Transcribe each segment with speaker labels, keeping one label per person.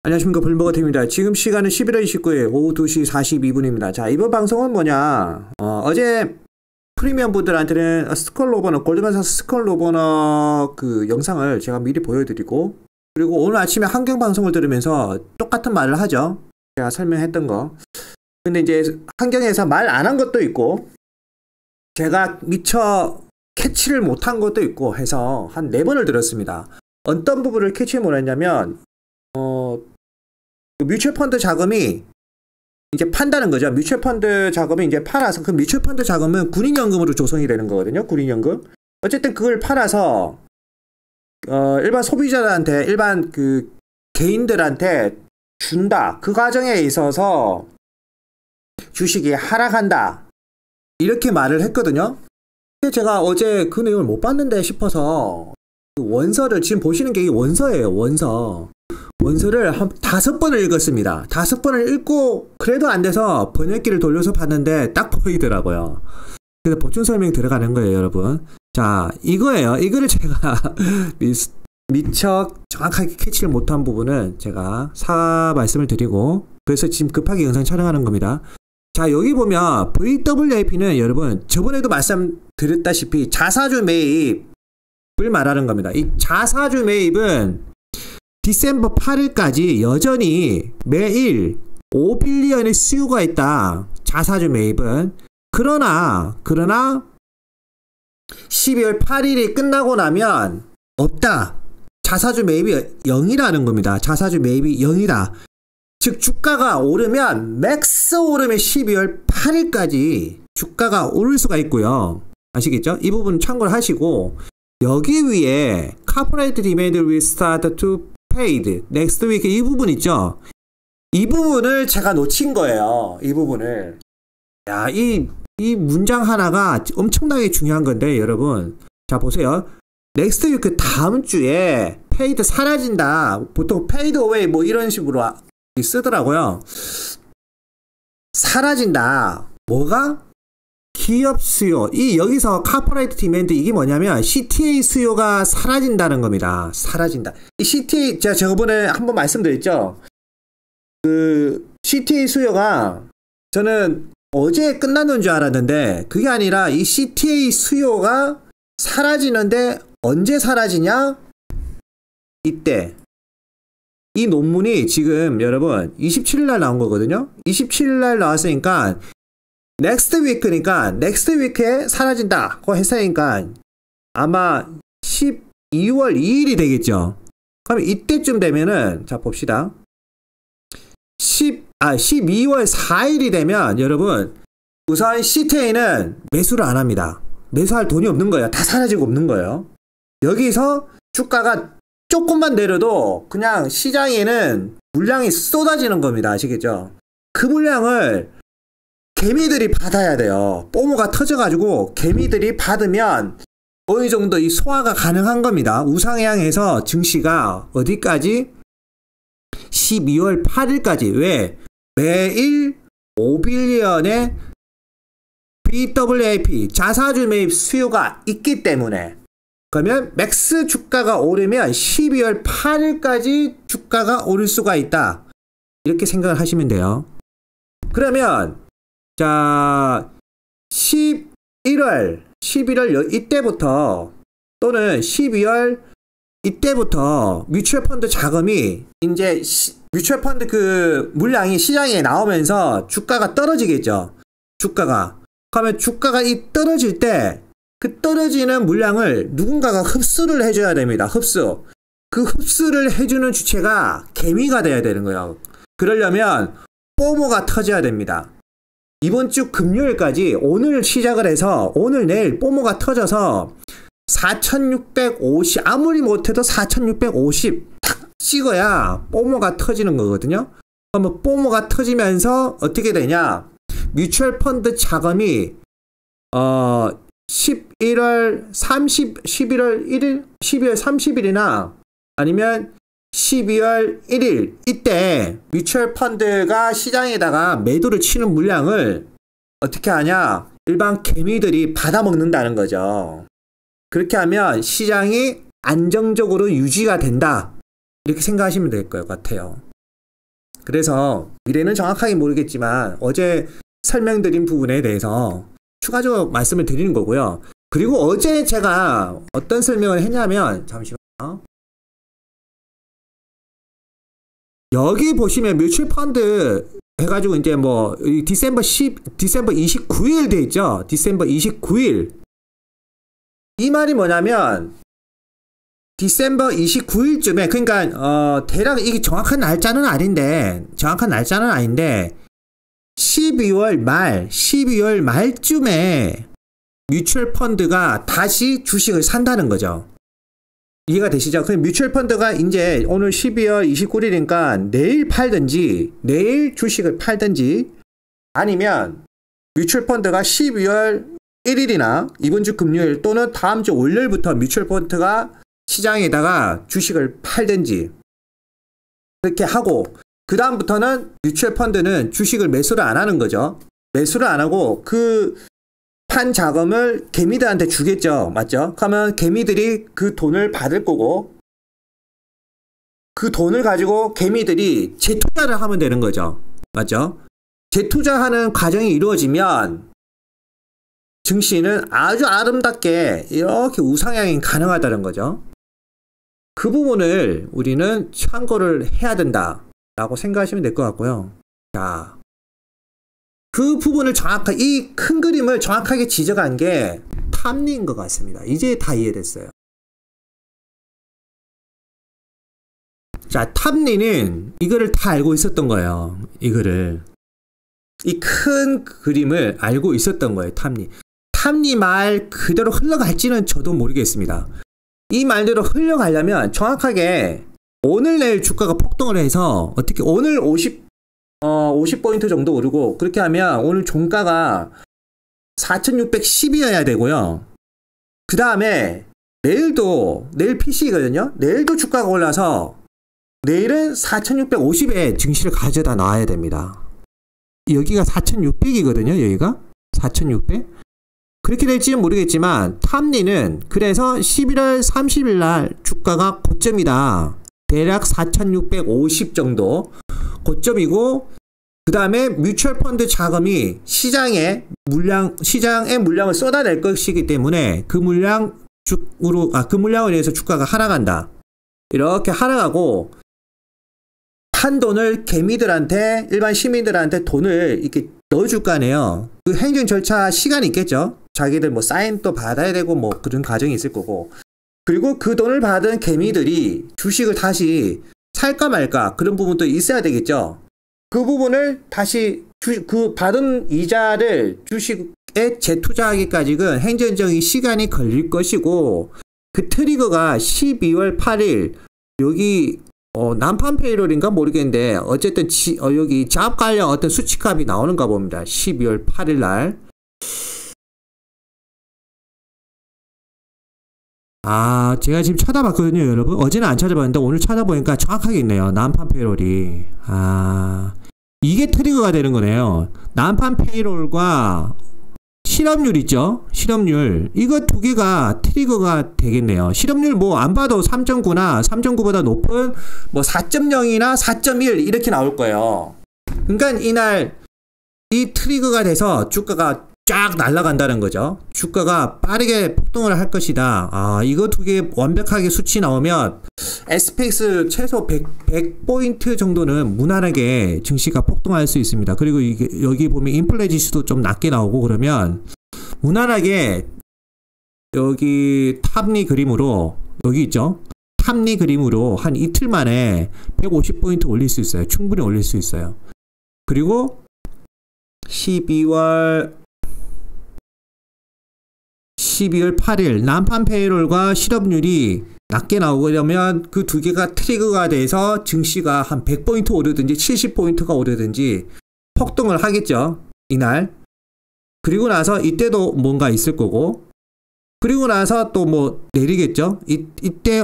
Speaker 1: 안녕하십니까, 블룸버그팀입니다. 지금 시간은 11월 29일 오후 2시 42분입니다. 자, 이번 방송은 뭐냐, 어제 프리미엄 분들한테는 스컬로버너, 골드만삭스 스컬로버너 그 영상을 제가 미리 보여드리고, 그리고 오늘 아침에 환경 방송을 들으면서 똑같은 말을 하죠. 제가 설명했던 거. 근데 이제 환경에서 말 안 한 것도 있고, 제가 미처 캐치를 못한 것도 있고 해서 한 4번을 들었습니다. 어떤 부분을 캐치 못했냐면, 뮤추얼 펀드 자금이 이제 판다는 거죠. 뮤추얼 펀드 자금이 이제 팔아서, 그 뮤추얼 펀드 자금은 군인연금으로 조성이 되는 거거든요. 군인연금. 어쨌든 그걸 팔아서 일반 소비자들한테, 일반 그 개인들한테 준다. 그 과정에 있어서 주식이 하락한다. 이렇게 말을 했거든요. 근데 제가 어제 그 내용을 못 봤는데 싶어서 그 원서를, 지금 보시는 게 원서예요. 원서를 한 5번을 읽었습니다. 5번을 읽고 그래도 안 돼서 번역기를 돌려서 봤는데 딱 보이더라고요. 그래서 보충 설명 들어가는 거예요, 여러분. 자, 이거예요. 이거를 제가 미처 정확하게 캐치를 못한 부분은 제가 말씀을 드리고, 그래서 지금 급하게 영상 촬영하는 겁니다. 자, 여기 보면 VWAP는 여러분 저번에도 말씀드렸다시피 자사주 매입을 말하는 겁니다. 이 자사주 매입은 디셈버 8일까지 여전히 매일 5빌리언의 수요가 있다. 자사주 매입은. 그러나 12월 8일이 끝나고 나면 없다. 자사주 매입이 0이라는 겁니다. 자사주 매입이 0이다. 즉 주가가 오르면 맥스 오르면 12월 8일까지 주가가 오를 수가 있고요. 아시겠죠? 이 부분 참고를 하시고, 여기 위에 Corporate demand will start to paid next week, 이 부분 있죠? 이 부분을 제가 놓친 거예요. 이 부분을. 야, 이 문장 하나가 엄청나게 중요한 건데, 여러분. 자, 보세요. next week, 다음 주에 paid 사라진다. 보통 paid away 뭐 이런 식으로 쓰더라고요. 사라진다. 뭐가? 기업 수요. 여기서 corporate demand, 이게 뭐냐면 CTA 수요가 사라진다는 겁니다. 사라진다. 이 CTA, 제가 저번에 한번 말씀드렸죠. 그 CTA 수요가 저는 어제 끝났는 줄 알았는데 그게 아니라 이 CTA 수요가 사라지는데 언제 사라지냐? 이때. 이 논문이 지금 여러분 27일날 나온 거거든요. 27일날 나왔으니까 넥스트 위크니까 넥스트 위크에 사라진다고 했으니까 아마 12월 2일이 되겠죠. 그럼 이때쯤 되면은, 자 봅시다. 12월 4일이 되면 여러분 우선 CTA는 매수를 안 합니다. 매수할 돈이 없는 거예요. 다 사라지고 없는 거예요. 여기서 주가가 조금만 내려도 그냥 시장에는 물량이 쏟아지는 겁니다. 아시겠죠? 그 물량을 개미들이 받아야 돼요. 뽀모가 터져가지고 개미들이 받으면 어느 정도 이 소화가 가능한 겁니다. 우상향해서 증시가 어디까지? 12월 8일까지. 왜? 매일 5빌리언의 BWAP, 자사주 매입 수요가 있기 때문에. 그러면 맥스 주가가 오르면 12월 8일까지 주가가 오를 수가 있다. 이렇게 생각을 하시면 돼요. 그러면 자 11월 이때부터, 또는 12월 이때부터 뮤추얼 펀드 자금이 이제 뮤추얼 펀드 그 물량이 시장에 나오면서 주가가 떨어지겠죠. 주가가. 그러면 주가가 떨어질 때 그 떨어지는 물량을 누군가가 흡수를 해줘야 됩니다. 흡수. 그 흡수를 해주는 주체가 개미가 돼야 되는 거예요. 그러려면 뽀모가 터져야 됩니다. 이번 주 금요일까지, 오늘 시작을 해서 오늘 내일 뽀모가 터져서 4650, 아무리 못해도 4650 탁 찍어야 뽀모가 터지는 거거든요. 그러면 뽀모가 터지면서 어떻게 되냐? 뮤추얼 펀드 자금이 11월 30일이나 아니면 12월 1일 이때 뮤추얼 펀드가 시장에다가 매도를 치는 물량을 어떻게 하냐? 일반 개미들이 받아먹는다는 거죠. 그렇게 하면 시장이 안정적으로 유지가 된다. 이렇게 생각하시면 될 것 같아요. 그래서 미래는 정확하게 모르겠지만 어제 설명드린 부분에 대해서 추가적으로 말씀을 드리는 거고요. 그리고 어제 제가 어떤 설명을 했냐면, 잠시만요. 여기 보시면 뮤추얼 펀드 해가지고 이제 뭐 디셈버 29일 돼 있죠. 디셈버 29일. 이 말이 뭐냐면 디셈버 29일쯤에, 그러니까 대략 이게 정확한 날짜는 아닌데 12월 말쯤에 뮤추얼 펀드가 다시 주식을 산다는 거죠. 이해가 되시죠? 그럼 뮤추얼 펀드가 이제 오늘 12월 29일이니까 내일 팔든지, 내일 주식을 팔든지, 아니면 뮤추얼 펀드가 12월 1일이나 이번 주 금요일 또는 다음 주 월요일부터 뮤추얼 펀드가 시장에다가 주식을 팔든지 그렇게 하고, 그 다음부터는 뮤추얼 펀드는 주식을 매수를 안 하는 거죠. 매수를 안 하고 그 판 자금을 개미들한테 주겠죠. 맞죠? 그러면 개미들이 그 돈을 받을 거고, 그 돈을 가지고 개미들이 재투자를 하면 되는 거죠. 맞죠? 재투자하는 과정이 이루어지면 증시는 아주 아름답게 이렇게 우상향이 가능하다는 거죠. 그 부분을 우리는 참고를 해야 된다라고 생각하시면 될 것 같고요. 자, 그 부분을 정확하게, 이 큰 그림을 정확하게 지적한 게 탑리인 것 같습니다. 이제 다 이해됐어요. 자, 탑리는 이거를 다 알고 있었던 거예요. 이거를. 이 큰 그림을 알고 있었던 거예요. 탑리. 탑리 말 그대로 흘러갈지는 저도 모르겠습니다. 이 말대로 흘러가려면 정확하게 오늘 내일 주가가 폭등을 해서 어떻게 오늘 50포인트 정도 오르고, 그렇게 하면 오늘 종가가 4610이어야 되고요. 그 다음에 내일 PC거든요. 내일도 주가가 올라서 내일은 4650에 증시를 가져다 놔야 됩니다. 여기가 4600이거든요. 여기가 4600. 그렇게 될지는 모르겠지만 탑리는 그래서 11월 30일 날 주가가 고점이다. 대략 4650 정도 고점이고, 그 다음에 뮤추얼 펀드 자금이 시장에 물량을 쏟아낼 것이기 때문에 그 물량으로, 그 물량을 위해서 주가가 하락한다. 이렇게 하락하고, 판 돈을 개미들한테, 일반 시민들한테 돈을 이렇게 넣어줄 거 아니에요. 그 행정 절차 시간이 있겠죠. 자기들 뭐 사인도 받아야 되고 뭐 그런 과정이 있을 거고. 그리고 그 돈을 받은 개미들이 주식을 다시 살까 말까 그런 부분도 있어야 되겠죠. 그 부분을 다시 그 받은 이자를 주식에 재투자하기까지는 행정적인 시간이 걸릴 것이고, 그 트리거가 12월 8일 여기 난판 페이롤인가 모르겠는데 어쨌든 여기 잡 관련 어떤 수치값이 나오는가 봅니다. 12월 8일 날. 아, 제가 지금 찾아봤거든요, 여러분. 어제는 안 찾아봤는데 오늘 찾아보니까 정확하게 있네요. 난판 페이롤이. 아, 이게 트리거가 되는 거네요. 난판 페이롤과 실업률 있죠? 실업률. 이거 두 개가 트리거가 되겠네요. 실업률 뭐 안 봐도 3.9나 3.9보다 높은 뭐 4.0이나 4.1 이렇게 나올 거예요. 그러니까 이날 이 트리거가 돼서 주가가 쫙 날아간다는 거죠. 주가가 빠르게 폭등을 할 것이다. 아, 이거 두 개 완벽하게 수치 나오면 SPX 최소 100포인트 정도는 무난하게 증시가 폭등할 수 있습니다. 그리고 이게 여기 보면 인플레 지수도 좀 낮게 나오고 그러면 무난하게 여기 탑리 그림으로, 여기 있죠? 탑리 그림으로 한 이틀 만에 150포인트 올릴 수 있어요. 충분히 올릴 수 있어요. 그리고 12월 8일 난판 페이롤과 실업률이 낮게 나오려면 그 두 개가 트리거가 돼서 증시가 한 100포인트 오르든지 70포인트가 오르든지 폭등을 하겠죠. 이날. 그리고 나서 이때도 뭔가 있을 거고, 그리고 나서 또 뭐 내리겠죠. 이때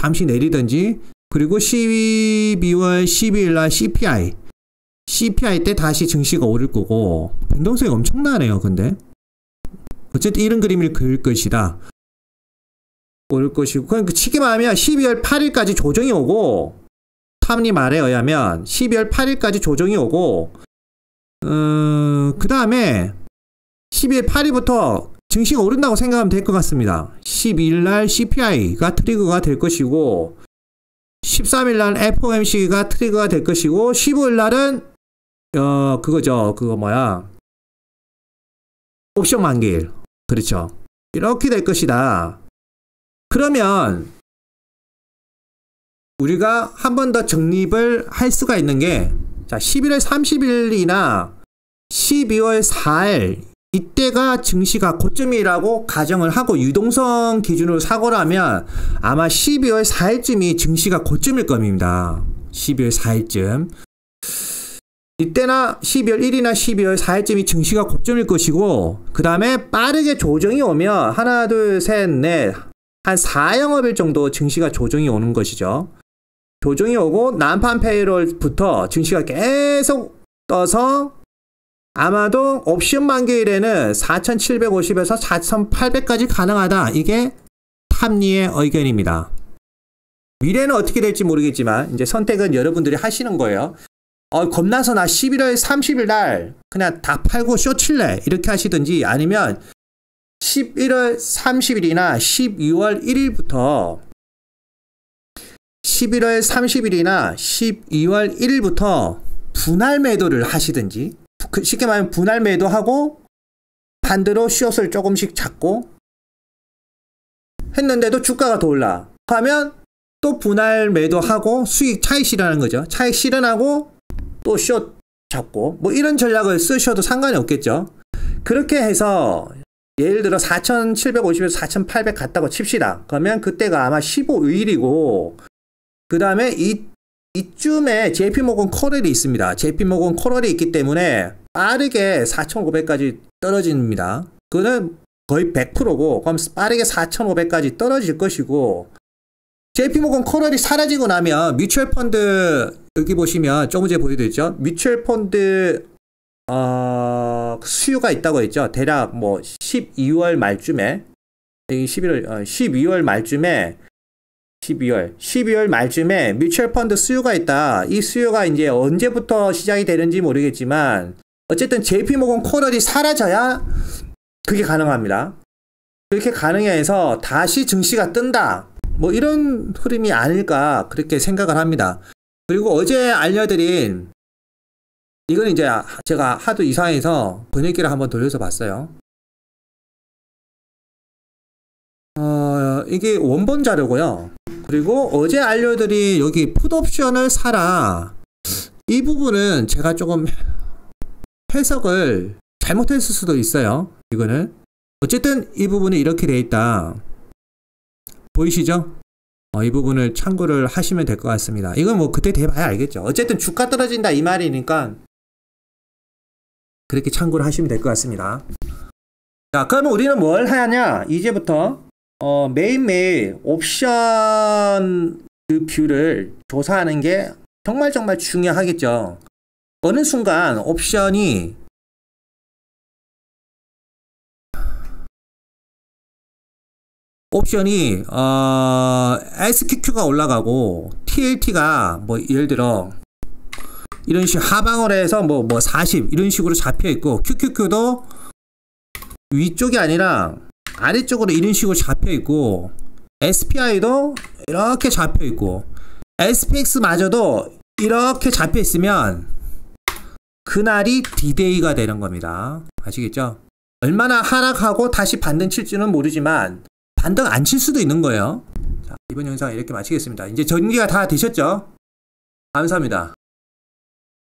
Speaker 1: 잠시 내리든지, 그리고 12월 12일 날 CPI 때 다시 증시가 오를 거고, 변동성이 엄청나네요. 근데 어쨌든 이런 그림을 그릴 것이다. 오를 것이고, 그러니까 치기만 하면 12월 8일까지 조정이 오고 탑니 말에 의하면 12월 8일까지 조정이 오고 그 다음에 12월 8일부터 증시가 오른다고 생각하면 될 것 같습니다. 12일날 CPI가 트리거가 될 것이고 13일날 FOMC가 트리거가 될 것이고 15일날은 그거죠. 그거 뭐야, 옵션 만기일. 그렇죠. 이렇게 될 것이다. 그러면 우리가 한 번 더 정립을 할 수가 있는 게, 자, 11월 30일이나 12월 4일 이때가 증시가 고점이라고 가정을 하고 유동성 기준으로 사고를 하면 아마 12월 4일쯤이 증시가 고점일 겁니다. 12월 4일쯤. 이때나 12월 1일이나 12월 4일쯤이 증시가 고점일 것이고, 그 다음에 빠르게 조정이 오면 하나, 둘, 셋, 넷, 한 4영업일 정도 증시가 조정이 오는 것이죠. 조정이 오고 난판 페이롤부터 증시가 계속 떠서 아마도 옵션 만기일에는 4,750에서 4,800까지 가능하다. 이게 탑니의 의견입니다. 미래는 어떻게 될지 모르겠지만 이제 선택은 여러분들이 하시는 거예요. 겁나서 나 11월 30일 날 그냥 다 팔고 쇼 칠래, 이렇게 하시든지, 아니면 11월 30일이나 12월 1일부터 11월 30일이나 12월 1일부터 분할 매도를 하시든지, 쉽게 말하면 분할 매도하고 반대로 숏을 조금씩 잡고 했는데도 주가가 더 올라 하면 또 분할 매도하고 수익 차익 실현하는 거죠. 차익 실현하고 또 숏 잡고, 뭐 이런 전략을 쓰셔도 상관이 없겠죠. 그렇게 해서 예를 들어 4,750에서 4,800 갔다고 칩시다. 그러면 그때가 아마 15일이고, 그 다음에 이쯤에 JP모건 코럴이 있습니다. JP모건 코럴이 있기 때문에 빠르게 4,500까지 떨어집니다. 그거는 거의 100%고, 그럼 빠르게 4,500까지 떨어질 것이고, JP모건 코럴이 사라지고 나면 뮤추얼 펀드, 여기 보시면 조금 전에 보여드렸죠. 뮤추얼 펀드 수요가 있다고 했죠. 대략 뭐 12월 말쯤에, 12월 말쯤에 12월 말쯤에 뮤추얼 펀드 수요가 있다. 이 수요가 이제 언제부터 시작이 되는지 모르겠지만 어쨌든 JP모건 코럴이 사라져야 그게 가능합니다. 그렇게 가능해서 다시 증시가 뜬다. 뭐 이런 흐름이 아닐까 그렇게 생각을 합니다. 그리고 어제 알려드린, 이건 이제 제가 하도 이상해서 번역기를 한번 돌려서 봤어요. 이게 원본 자료고요. 그리고 어제 알려드린 여기 풋옵션을 사라, 이 부분은 제가 조금 해석을 잘못했을 수도 있어요. 이거는 어쨌든 이 부분이 이렇게 돼 있다. 보이시죠? 이 부분을 참고를 하시면 될 것 같습니다. 이건 뭐 그때 돼봐야 알겠죠. 어쨌든 주가 떨어진다 이 말이니까 그렇게 참고를 하시면 될 것 같습니다. 자, 그러면 우리는 뭘 하냐? 이제부터 매일매일 옵션 그 뷰를 조사하는 게 정말 중요하겠죠. 어느 순간 옵션이 SQQ가 올라가고 TLT가 뭐 예를 들어 이런 식으로 하방을 해서 뭐 40 이런 식으로 잡혀 있고, QQQ도 위쪽이 아니라 아래쪽으로 이런 식으로 잡혀 있고, SPI도 이렇게 잡혀 있고, SPX마저도 이렇게 잡혀 있으면 그날이 D-Day가 되는 겁니다. 아시겠죠? 얼마나 하락하고 다시 반등 칠지는 모르지만 반등 안 칠 수도 있는 거예요. 자, 이번 영상 이렇게 마치겠습니다. 이제 전기가 다 되셨죠? 감사합니다.